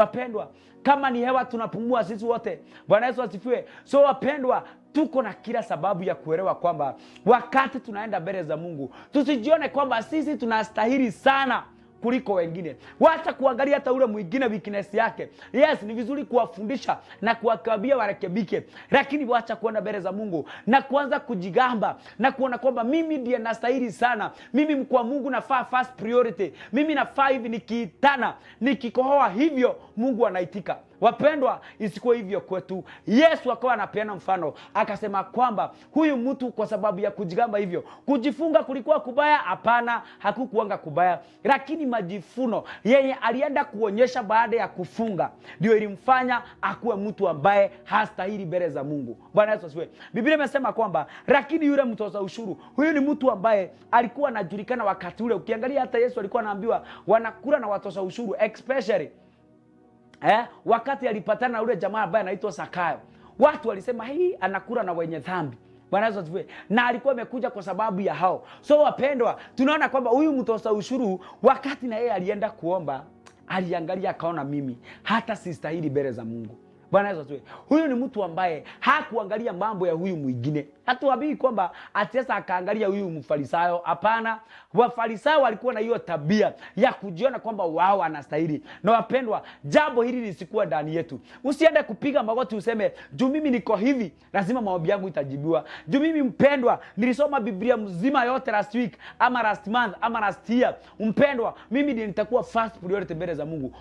Wapendwa, kama ni hewa tunapumua sisi wote. Bwana Yesu asifiwe. So wapendwa, tuko na kila sababu ya kuelewa kwamba wakati tunaenda mbele za Mungu, tusijione kwamba sisi tunastahili sana kuliko wengine. Wacha kuangalia hata ule mwingine weakness yake. Yes, ni vizuri kuwafundisha na kuwakabia warekebike, lakini wacha kuenda mbele za Mungu na kuanza kujigamba na kuona kwamba mimi ndiye nastahili sana. Mimi kwa Mungu nafaa first priority. Mimi nafaa hivi, nikiitana, nikikohoa hivyo Mungu anaitika. Wapendwa, isikuwe hivyo kwetu. Yesu akawa anapeana mfano, akasema kwamba huyu mtu kwa sababu ya kujigamba hivyo, kujifunga kulikuwa kubaya? Hapana, hakukuanga kubaya, lakini majifuno yeye alienda kuonyesha baada ya kufunga ndio ilimfanya akuwe mtu ambaye hastahili mbele za Mungu. Bwana Yesu asifiwe. Biblia imesema kwamba lakini yule mtoza ushuru, huyu ni mtu ambaye alikuwa anajulikana wakati ule. Ukiangalia hata Yesu alikuwa anaambiwa wanakula na watoza ushuru, especially wakati alipatana na ule jamaa ambaye anaitwa Zakayo. Watu walisema hii anakula na wenye dhambi. Bwana Yesu asifiwe. Na alikuwa amekuja kwa sababu ya hao. So wapendwa, tunaona kwamba huyu mtoza ushuru wakati na yeye alienda kuomba, aliangalia akaona mimi hata sistahili mbele za Mungu. Bwana Yesu asifiwe. Huyu ni mtu ambaye hakuangalia mambo ya huyu mwingine. Hatuambii kwamba atesa akaangalia huyu mfarisayo. Hapana. Wafarisayo walikuwa na hiyo tabia ya kujiona kwamba wao wanastahili. Na wapendwa, jambo hili lisikuwa ndani yetu. Usiende kupiga magoti useme juu mimi niko hivi lazima maombi yangu itajibiwa. Juu mimi mpendwa nilisoma Biblia mzima yote last week ama last month ama last year. Mpendwa, mimi ndiye nitakuwa first priority mbele za Mungu.